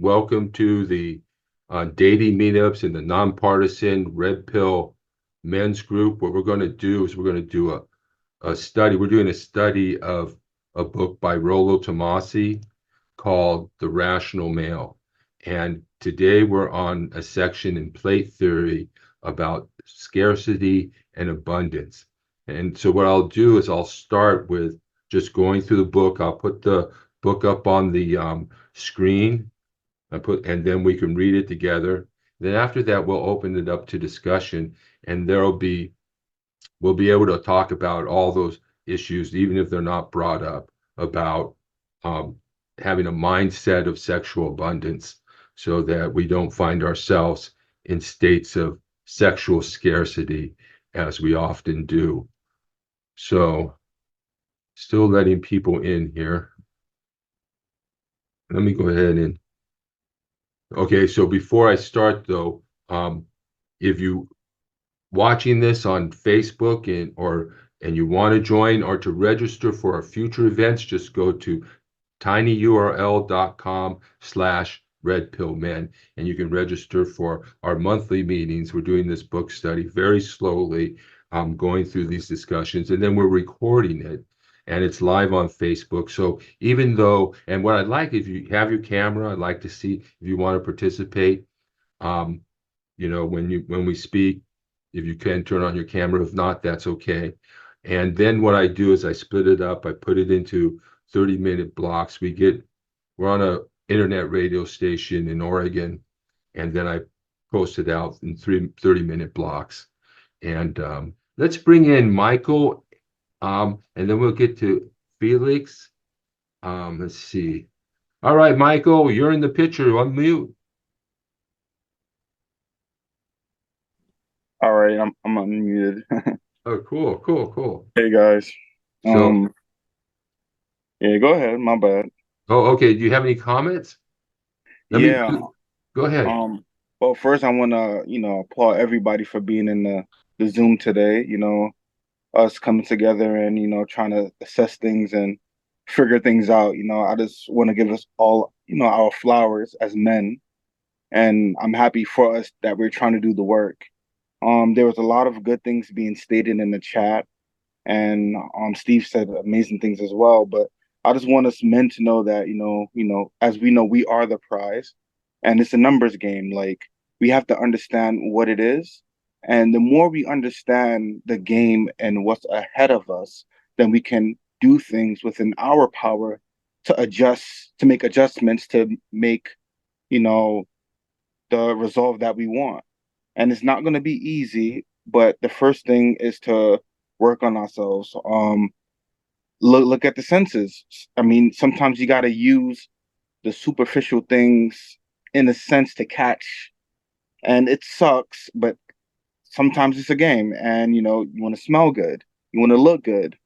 welcome to the dating meetups in the nonpartisan Red Pill men's group. What we're going to do is we're going to do a study. We're doing a study of a book by Rollo Tomasi called The Rational Male. And today we're on a section in plate theory about scarcity and abundance. And so what I'll do is I'll start with just going through the book. I'll put the book up on the screen and then we can read it together. Then after that, we'll open it up to discussion, and we'll be able to talk about all those issues, even if they're not brought up, about um, having a mindset of sexual abundance so that we don't find ourselves in states of sexual scarcity as we often do. So, still letting people in here. Let me go ahead and okay, so before I start though, if you watching this on Facebook and you want to join or to register for our future events, just go to tinyurl.com/redpillmen and you can register for our monthly meetings. We're doing this book study very slowly, going through these discussions, and then we're recording it and it's live on Facebook. So even though, and what I'd like, if you have your camera, I'd like to see if you want to participate. Um, when we speak, if you can turn on your camera. If not, that's okay. And then what I do is I split it up. I put it into 30-minute blocks. We're on a internet radio station in Oregon, and then I post it out in 30-minute blocks. And let's bring in Michael, and then we'll get to Felix. Let's see. All right, Michael, you're in the picture. Unmute. All right, I'm unmuted. Oh, cool, cool, cool. Hey guys. So, Yeah, go ahead. My bad. oh, okay. Do you have any comments? Let me Yeah. go ahead. Um. Well, first I wanna, applaud everybody for being in the Zoom today. Us coming together and trying to assess things and figure things out. I just want to give us all, our flowers as men, and I'm happy for us that we're trying to do the work. There was a lot of good things being stated in the chat. And Steve said amazing things as well. But I just want us men to know that as we know, we are the prize, and it's a numbers game. Like we have to understand what it is, and the more we understand the game and what's ahead of us, then we can do things within our power to make adjustments to make you know the result that we want. And it's not going to be easy, but the first thing is to work on ourselves. Look at the senses. I mean, sometimes you got to use the superficial things in a sense to catch, and it sucks, but sometimes it's a game, and you want to smell good, you want to look good.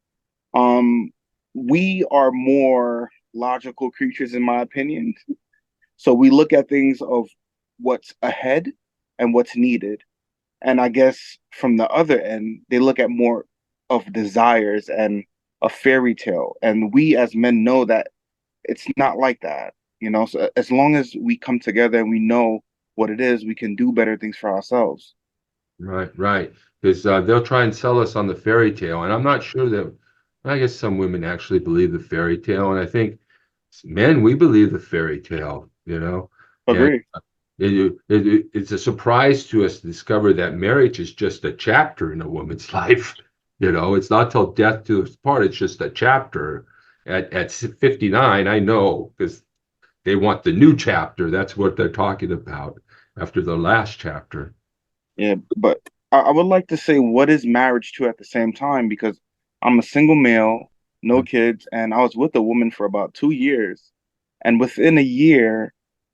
Um, we are more logical creatures, in my opinion. So we look at things of what's ahead and what's needed. And I guess from the other end, they look at more of desires and a fairy tale. And we as men know that it's not like that. So as long as we come together and we know what it is, we can do better things for ourselves. Right, right. Because they'll try and sell us on the fairy tale, and I'm not sure that. I guess some women actually believe the fairy tale, and I think men we believe the fairy tale. And Agree. it's a surprise to us to discover that marriage is just a chapter in a woman's life. It's not till death do us part. It's just a chapter. At 59, I know because they want the new chapter. That's what they're talking about after the last chapter. Yeah, but I would like to say what is marriage to at the same time because I'm a single male, no kids, and I was with a woman for about 2 years. And within a year,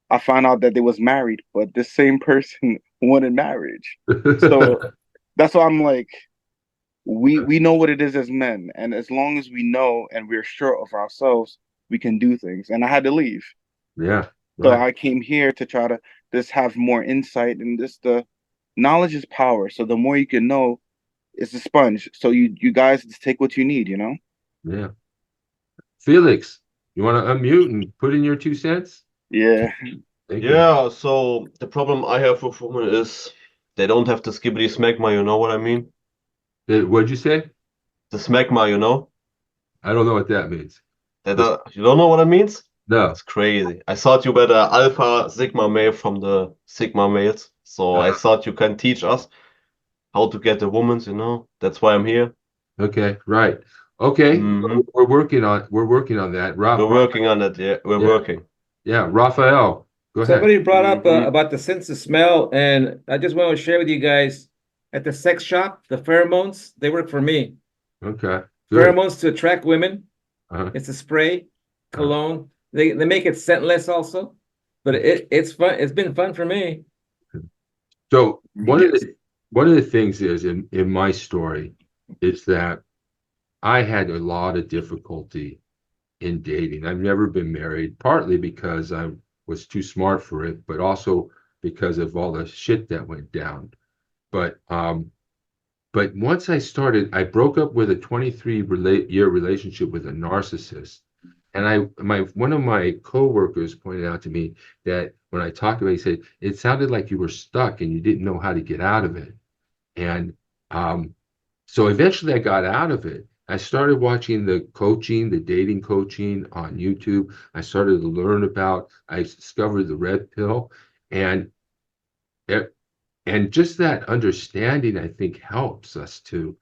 I found out that they was married, but the same person wanted marriage. So that's why I'm like, we know what it is as men, and as long as we know and we're sure of ourselves, we can do things. And I had to leave. Yeah, So right. I came here to try to just have more insight and just the knowledge is power. So the more you can know, it's a sponge. So you guys just take what you need. Yeah. Felix, you want to unmute and put in your 2 cents? Yeah. Thank you. Yeah, so the problem I have with women is they don't have the skibbity smegma, you know what I mean? What'd you say? The smegma, you know? I don't know what that means. This, You don't know what it means? no. It's crazy. I thought you were the alpha sigma male from the sigma males, so I thought you can teach us how to get the women, you know? That's why I'm here. Okay, right. Okay, Hmm. we're working on that. We're working on it. Yeah, we're Yeah, working. yeah. Raphael, go ahead. Somebody brought up Hmm. about the sense of smell, and I just want to share with you guys at the sex shop, the pheromones, they work for me. Okay, good. Pheromones to attract women. Uh-huh. It's a spray, Uh, cologne. They make it scentless also, but it's fun. It's been fun for me. so Yes. one of the things is in my story is that I had a lot of difficulty in dating. I've never been married, partly because I was too smart for it, but also because of all the shit that went down. But once I broke up with a 23-year relationship with a narcissist. And one of my coworkers pointed out to me that when I talked about it, he said, it sounded like you were stuck and you didn't know how to get out of it. And um, so eventually I got out of it. I started watching the dating coaching on YouTube. I started to learn I discovered the red pill. And and just that understanding, I think, helps us to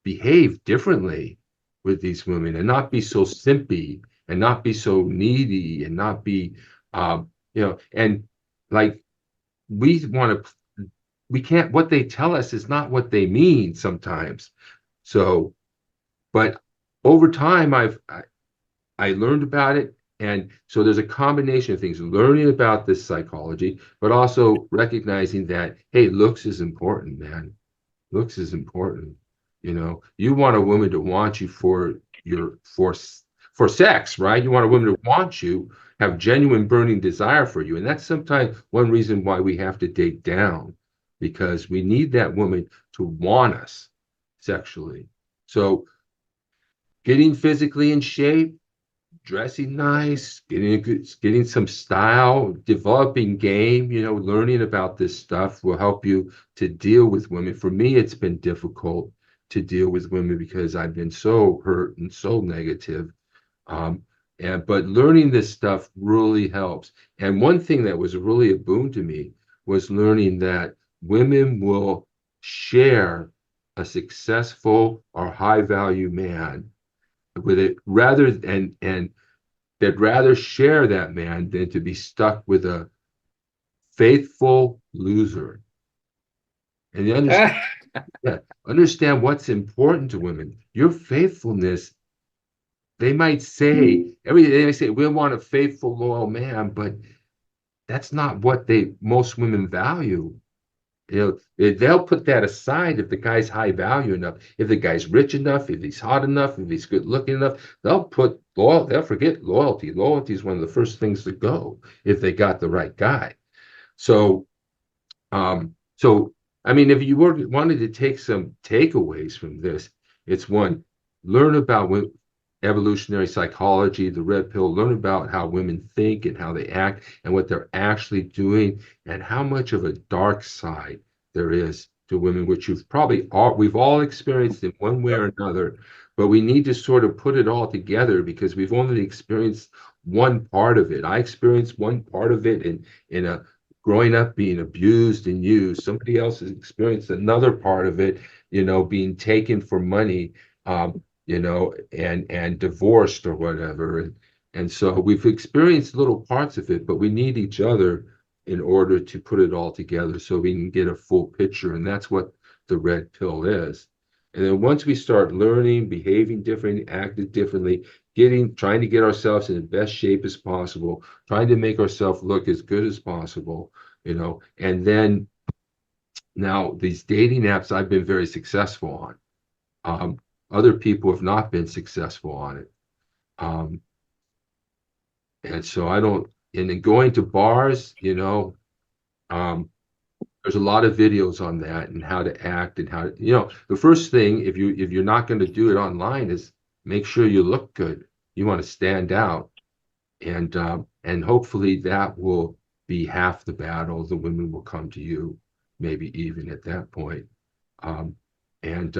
behave differently with these women and not be so simpy and not be so needy and not be and like we want to we can't what they tell us is not what they mean sometimes. So, but over time I learned about it. And so there's a combination of things, learning about this psychology, but also recognizing that, hey, looks is important, man. Looks is important. You want a woman to want you for for sex, right? You want a woman to want you, have genuine burning desire for you. And that's sometimes one reason why we have to date down, because we need that woman to want us sexually. So getting physically in shape, dressing nice, getting some style, developing game, learning about this stuff will help you to deal with women. For me, it's been difficult to deal with women because I've been so hurt and so negative. Um, but learning this stuff really helps. And one thing that was really a boon to me was learning that women will share a successful or high value man with it rather and they'd rather share that man than to be stuck with a faithful loser. And you understand, yeah, understand what's important to women. Your faithfulness, they might say, they may say, we want a faithful, loyal man, but that's not what most women value. They'll put that aside if the guy's high value enough, if the guy's rich enough, if he's hot enough, if he's good looking enough. They'll forget loyalty. Loyalty is one of the first things to go if they got the right guy. So, so I mean, if you wanted to take some takeaways from this, it's one, learn about evolutionary psychology, the red pill, learn about how women think and how they act and what they're actually doing and how much of a dark side there is to women, which we've all experienced in one way or another, but we need to sort of put it all together because we've only experienced one part of it. I experienced one part of it in a growing up being abused and used. Somebody else has experienced another part of it, being taken for money, and divorced or whatever. And so we've experienced little parts of it, but we need each other in order to put it all together so we can get a full picture. And that's what the red pill is. And then once we start learning, behaving differently, acting differently, trying to get ourselves in the best shape as possible, trying to make ourselves look as good as possible, and then now these dating apps I've been very successful on. Other people have not been successful on it. Um, and so and then going to bars, um, there's a lot of videos on that and how to act and the first thing, if you're not going to do it online, is make sure you look good. You want to stand out. And And hopefully that will be half the battle. The women will come to you, maybe even at that point. Um, and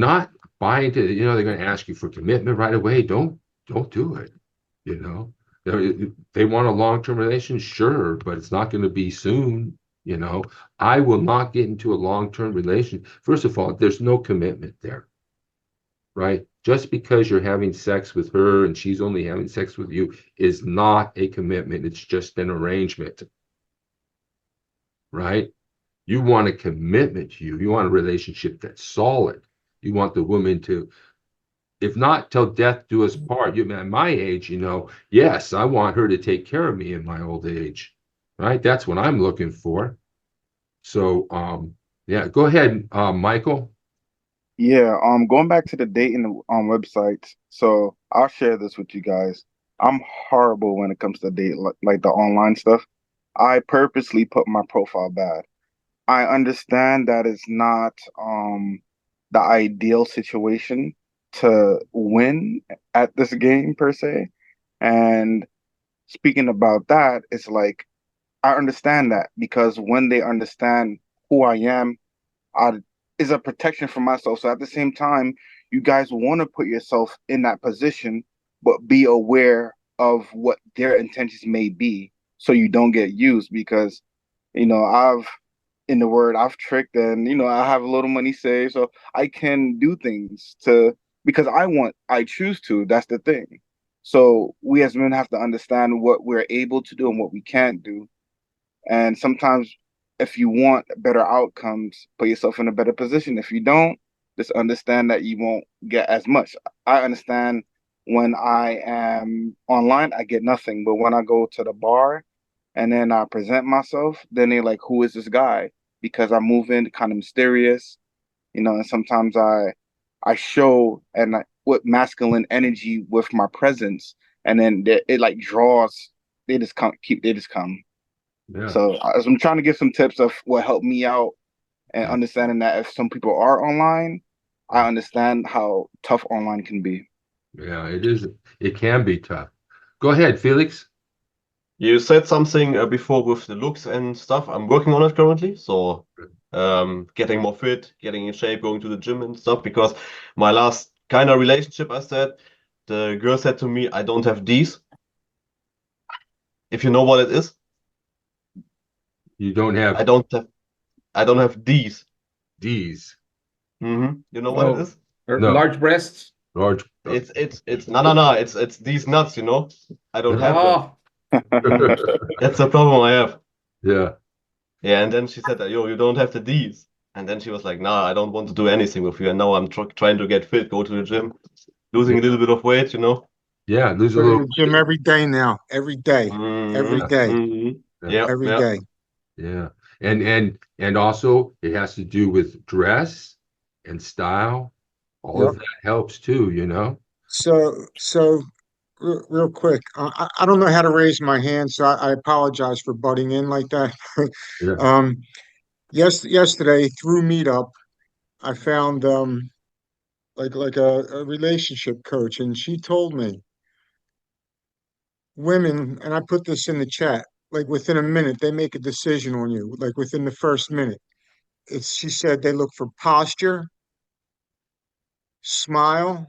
not buy into, they're going to ask you for commitment right away. Don't do it. You know, they want a long-term relation, sure, but it's not going to be soon. I will not get into a long-term relation. First of all, there's no commitment there, right? Just because you're having sex with her and she's only having sex with you is not a commitment. It's just an arrangement, right? You want a commitment to you. You want a relationship that's solid. You want the woman to, if not till death do us part. At my age, yes, I want her to take care of me in my old age, right? That's what I'm looking for. So, yeah, go ahead, Michael. Yeah, going back to the dating websites. So I'll share this with you guys. I'm horrible when it comes to date like the online stuff. I purposely put my profile bad. I understand that it's not the ideal situation to win at this game per se. And speaking about that, it's like I understand that because when they understand who I am, I is a protection for myself. So at the same time, you guys want to put yourself in that position, but be aware of what their intentions may be so you don't get used because I've in the word I've tricked and I have a little money saved so I can do things to because I choose to. That's the thing. So we as men have to understand what we're able to do and what we can't do. And sometimes if you want better outcomes, put yourself in a better position. If you don't, just understand that you won't get as much. I understand when I am online, I get nothing. But when I go to the bar and then I present myself, then they're like, who is this guy? Because I move in kind of mysterious, and sometimes I show with masculine energy with my presence, and then it like draws. They just come. Yeah, So as I'm trying to give some tips of what helped me out and yeah, understanding that if some people are online, I understand how tough online can be. yeah. It is. It can be tough. Go ahead, Felix. You said something before with the looks and stuff. I'm working on it currently, so getting more fit, getting in shape, going to the gym and stuff. Because my last kind of relationship, I said, the girl said to me, "I don't have these." If you know what it is, You don't I have don't have, I don't have these. D's. You know what it Oh, is? No, large breasts. large. It's no. It's these nuts. I don't have them. Oh, That's the problem I have. Yeah, Yeah, and then she said, "Yo, you don't have the D's." And then she was like, "Nah, I don't want to do anything with you." And now I'm trying to get fit, go to the gym, losing a yeah, little bit of weight. yeah. Lose a Go to little the gym weight. every day now, every day, every hmm Yeah, day, hmm yeah, Yeah, every yeah. day. yeah. And also it has to do with dress and style. All of Yep. that helps too. So real quick, I don't know how to raise my hand, so I apologize for butting in like that. Yeah. um, yesterday through Meetup, I found like a relationship coach, and she told me women, and I put this in the chat, like within a minute they make a decision on you, like within the first minute. She said they look for posture, smile,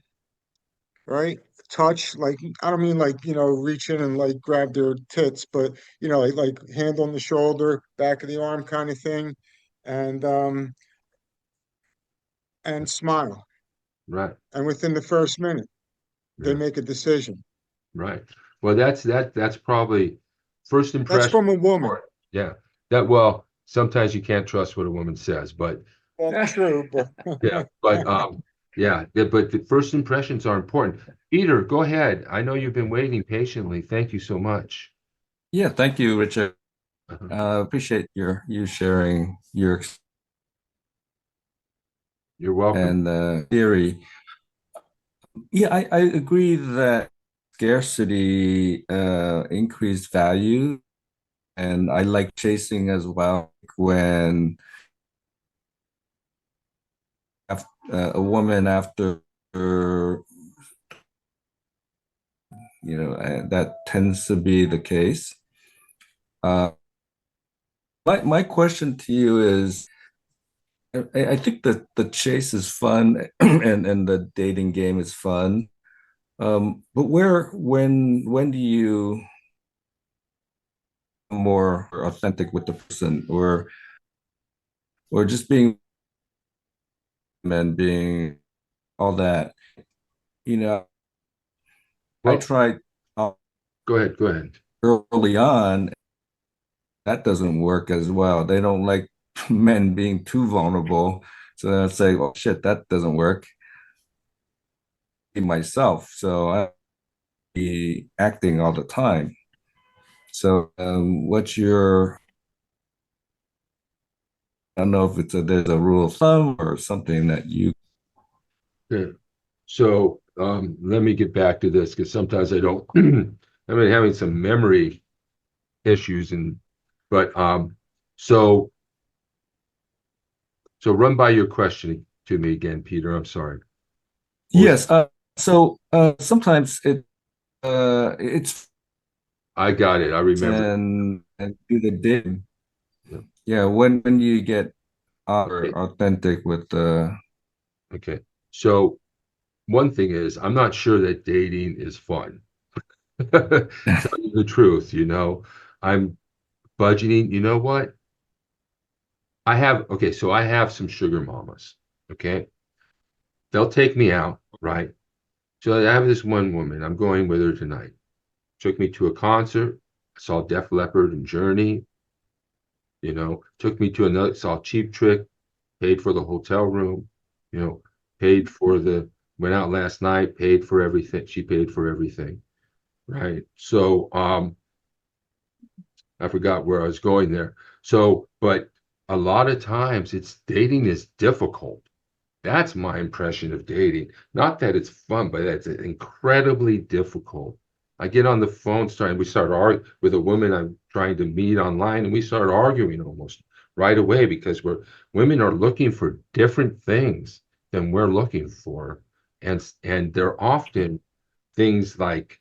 right? Touch, like I don't mean like reach in and like grab their tits, but like hand on the shoulder, back of the arm kind of thing, and smile. Right. And within the first minute, they Yeah. make a decision. Right. Well, that's probably first That's impression. from a woman. Yeah. Well, sometimes you can't trust what a woman says, but Well, true, but yeah, but the first impressions are important. Peter, go ahead. I know you've been waiting patiently. Thank you so much. Yeah, thank you, Richard. Uh-huh. Appreciate you sharing your You're welcome. and theory. Yeah, I agree that scarcity increased value, and I like chasing as well. When a woman after and that tends to be the case. My question to you is, I think that the chase is fun and the dating game is fun. But when do you more authentic with the person, or just being and being all that? You know, I Well, tried go ahead. Go ahead. early on, that doesn't work as well. They don't like men being too vulnerable. So then I say, well, shit, that doesn't work. Myself, so I be acting all the time. So, what's your? I don't know if there's a rule of thumb or something that you. Okay. So let me get back to this because sometimes I don't. I've been having some memory issues, but so run by your question to me again, Peter. I'm sorry. Yes. So sometimes it's I got it. I remember. and do the dig. Yeah. Yeah. When you get Okay. authentic with the. Okay. So one thing is, I'm not sure that dating is fun. Tell you the truth, I'm budgeting. You know what? So I have some sugar mamas. Okay. They'll take me out, right? So I have this one woman. I'm going with her tonight. Took me to a concert. I saw Def Leppard and Journey. Took me to another, saw Cheap Trick, paid for the hotel room, you know, paid for went out last night, paid for everything. She paid for everything, right? So, I forgot where I was going there. So, but a lot of times dating is difficult. That's my impression of dating. Not that it's fun, but it's incredibly difficult. I get on the phone, we start arguing with a woman I'm trying to meet online, and we start arguing almost right away because women are looking for different things than we're looking for, and they're often things like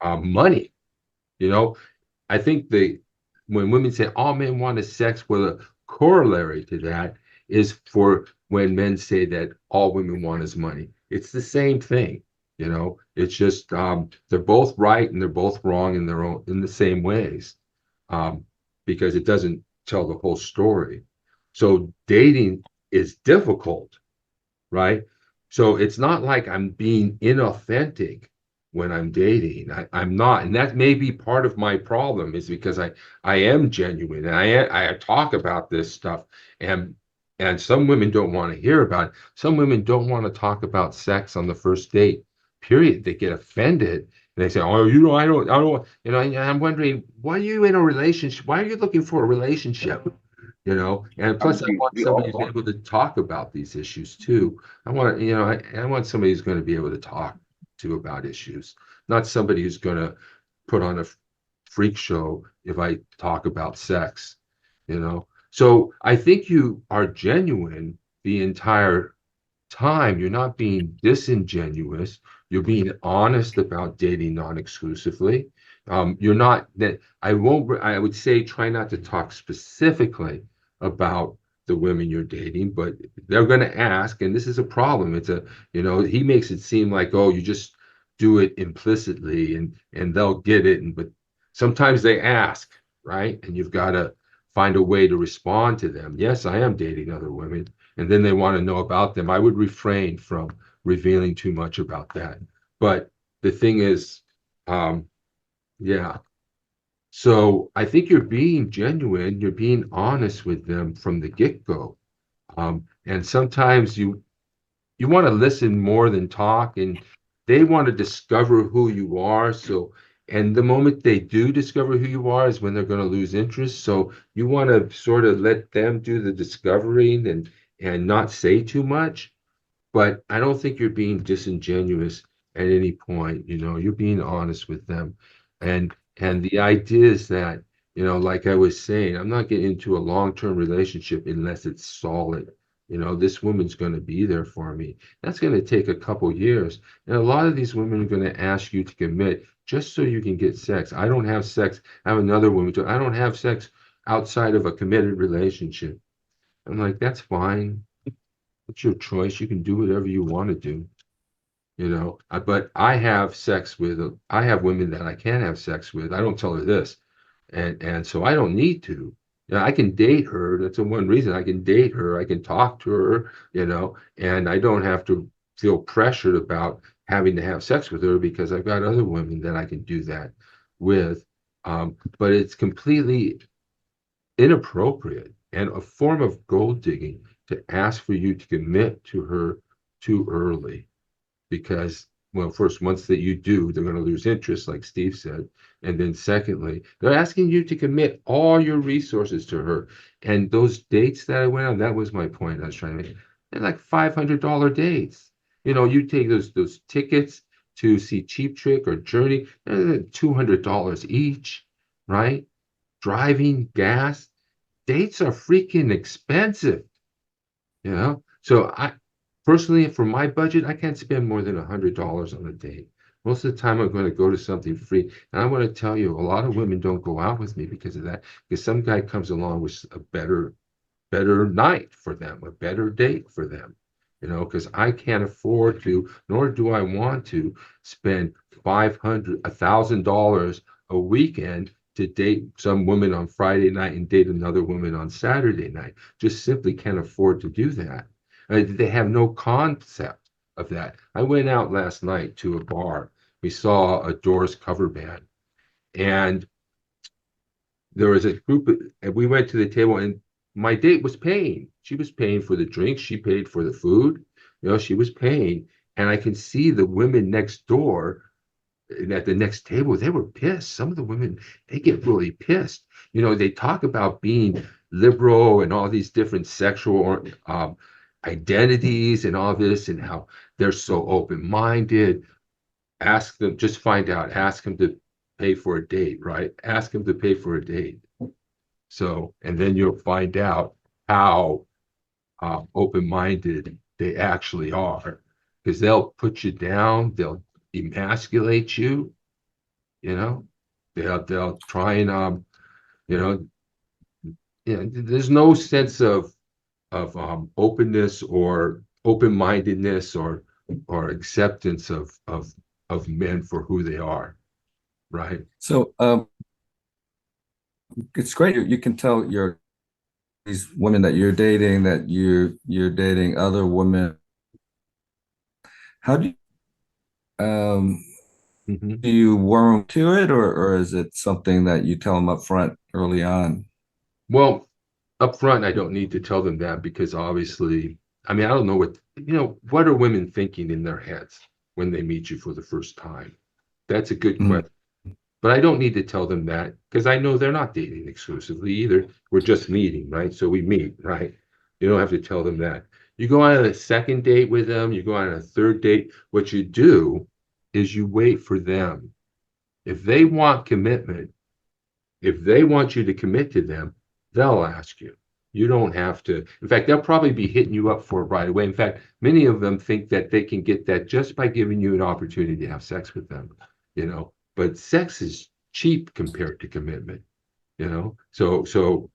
money. You know, I think when women say all men want is sex, well, a corollary to that is for when men say that all women want is money. It's the same thing, It's just they're both right and they're both wrong in their own in the same ways, um, because it doesn't tell the whole story. So dating is difficult, right? So it's not like I'm being inauthentic when I'm dating. I'm not, and that may be part of my problem is because I am genuine and I talk about this stuff, and some women don't want to hear about it. Some women don't want to talk about sex on the first date. Period. They get offended and they say, "Oh, I don't." And I'm wondering, why are you in a relationship? Why are you looking for a relationship? And I plus I mean, want we somebody all to be able to talk about these issues too. I want somebody who's going to be able to talk to about issues, not somebody who's going to put on a freak show if I talk about sex. So I think you are genuine the entire time. You're not being disingenuous. You're being honest about dating non-exclusively. You're not that I would say try not to talk specifically about the women you're dating, but they're going to ask, and this is a problem. He makes it seem like, oh, you just do it implicitly and they'll get it. But sometimes they ask, right? And you've got to find a way to respond to them. Yes, I am dating other women, and then they want to know about them. I would refrain from revealing too much about that. But the thing is, yeah. So I think you're being genuine, you're being honest with them from the get-go. And sometimes you want to listen more than talk, and they want to discover who you are. So, and the moment they do discover who you are is when they're going to lose interest. So you want to sort of let them do the discovering and not say too much. But I don't think you're being disingenuous at any point. You're being honest with them. And the idea is that, like I was saying, I'm not getting into a long-term relationship unless it's solid. You know, this woman's going to be there for me. That's going to take a couple years. And a lot of these women are going to ask you to commit just so you can get sex. I don't have sex. I have another woman too. I don't have sex outside of a committed relationship. I'm like, that's fine. It's your choice. You can do whatever you want to do. You know, but I have sex with, I have women that I can have sex with. I don't tell her this. And so I don't need to. You know, I can date her. That's the one reason I can date her. I can talk to her, you know, and I don't have to feel pressured about having to have sex with her because I've got other women that I can do that with. But it's completely inappropriate and a form of gold digging to ask for you to commit to her too early because, well, first, once that you do, they're going to lose interest, like Steve said. And then secondly, they're asking you to commit all your resources to her. And those dates that I went on, that was my point I was trying to make. They're like $500 dates. You know, you take those tickets to see Cheap Trick or Journey, they're $200 each, right? Driving, gas, dates are freaking expensive, you know? So I personally, for my budget, I can't spend more than $100 on a date. Most of the time, I'm going to go to something free. And I want to tell you, a lot of women don't go out with me because of that. Because some guy comes along with a better night for them, a better date for them. You know, because I can't afford to, nor do I want to spend $1,000 a weekend to date some woman on Friday night and date another woman on Saturday night. Just simply can't afford to do that. They have no concept of that. I went out last night to a bar. We saw a Doors cover band, and there was a group, and we went to the table, and my date was paying. She was paying for the drinks. She paid for the food. You know, she was paying, and I can see the women next door and at the next table, they were pissed. Some of the women, they get really pissed. You know, they talk about being liberal and all these different sexual identities and all this and how they're so open-minded. Ask them, just find out, ask them to pay for a date, right? Ask them to pay for a date. So, and then you'll find out how open-minded they actually are because they'll put you down, they'll emasculate you, you know, they'll try and you know, yeah, there's no sense of openness or open-mindedness or acceptance of men for who they are, right? So it's great. You can tell these women that you're dating that you're dating other women. How Mhm. do you warm to it, or is it something that you tell them up front early on? Well, up front, I don't need to tell them that because obviously, I mean, I don't know what are women thinking in their heads when they meet you for the first time? That's a good Mhm. question. But I don't need to tell them that because I know they're not dating exclusively either. We're just meeting, right? So we meet, right? You don't have to tell them that. You go on a second date with them, you go on a third date. What you do is you wait for them. If they want commitment, if they want you to commit to them, they'll ask you. You don't have to. In fact, they'll probably be hitting you up for it right away. In fact, many of them think that they can get that just by giving you an opportunity to have sex with them, you know. But sex is cheap compared to commitment, you know. So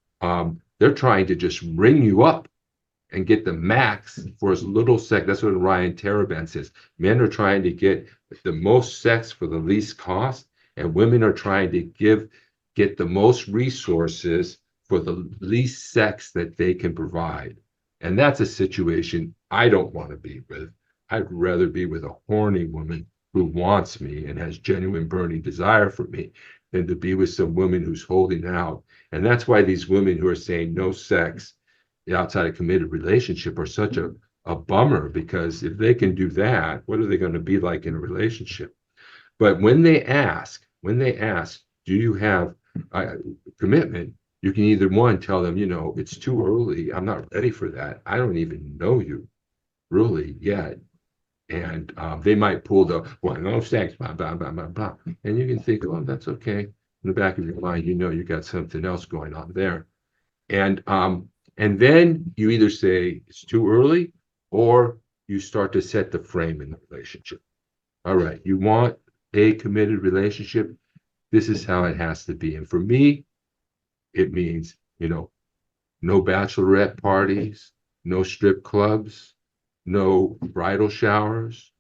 they're trying to just ring you up and get the max for as little sex. That's what Ryan Taraban says. Men are trying to get the most sex for the least cost, and women are trying to get the most resources for the least sex that they can provide. And that's a situation I don't want to be with. I'd rather be with a horny woman who wants me and has genuine burning desire for me than to be with some woman who's holding out. And that's why these women who are saying no sex outside a committed relationship are such a bummer because if they can do that, what are they going to be like in a relationship? But when they ask, do you have commitment? You can either one tell them, you know, it's too early. I'm not ready for that. I don't even know you really yet. And they might pull the, well, no sex, blah, blah, blah, blah, blah. And you can think, oh, that's okay. In the back of your mind, you know, you got something else going on there. And And then you either say it's too early, or you start to set the frame in the relationship. All right, you want a committed relationship. This is how it has to be. And for me, it means, no bachelorette parties, no strip clubs, no bridal showers,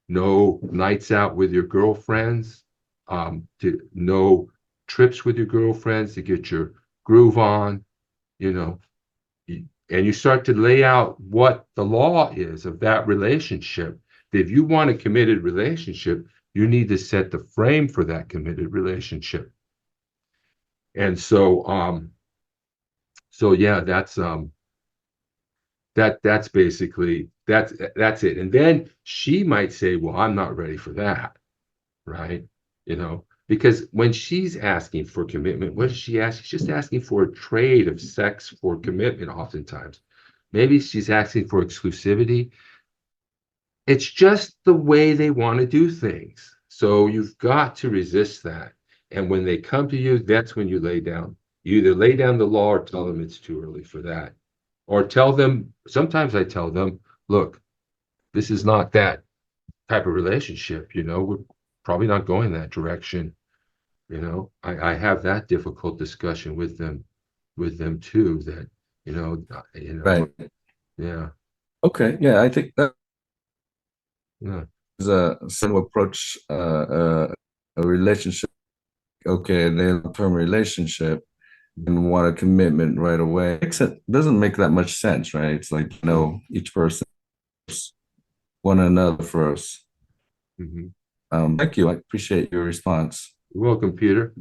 no nights out with your girlfriends, no trips with your girlfriends to get your groove on, and you start to lay out what the law is of that relationship. If you want a committed relationship, you need to set the frame for that committed relationship. And so yeah, that's basically that's it. And then she might say, well, I'm not ready for that, right? Because when she's asking for commitment, what does she ask? She's just asking for a trade of sex for commitment oftentimes. Maybe she's asking for exclusivity. It's just the way they want to do things. So you've got to resist that. And when they come to you, that's when you either lay down the law or tell them it's too early for that. Or tell them, sometimes I tell them, look, this is not that type of relationship, we're probably not going that direction. I have that difficult discussion with them too, that, Right. yeah. Okay. Yeah, I think that Yeah. is a similar approach, a relationship. Okay, they're a long-term relationship and want a commitment right away. It doesn't make that much sense, right? It's like, each person one another first. Thank you. I appreciate your response. You're welcome, Peter.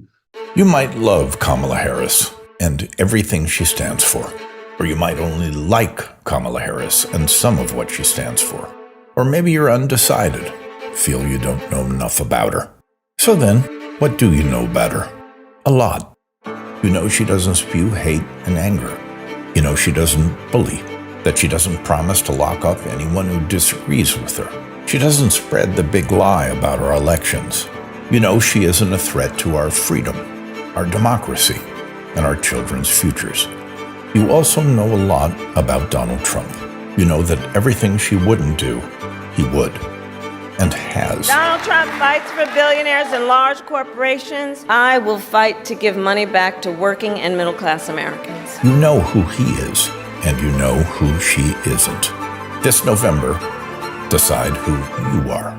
You might love Kamala Harris and everything she stands for. Or you might only like Kamala Harris and some of what she stands for. Or maybe you're undecided, feel you don't know enough about her. So then, what do you know about her? A lot. You know she doesn't spew hate and anger. You know she doesn't bully, that she doesn't promise to lock up anyone who disagrees with her. She doesn't spread the big lie about our elections. You know she isn't a threat to our freedom, our democracy, and our children's futures. You also know a lot about Donald Trump. You know that everything she wouldn't do, he would, and has. Donald Trump fights for billionaires and large corporations. I will fight to give money back to working and middle-class Americans. You know who he is, and you know who she isn't. This November, decide who you are.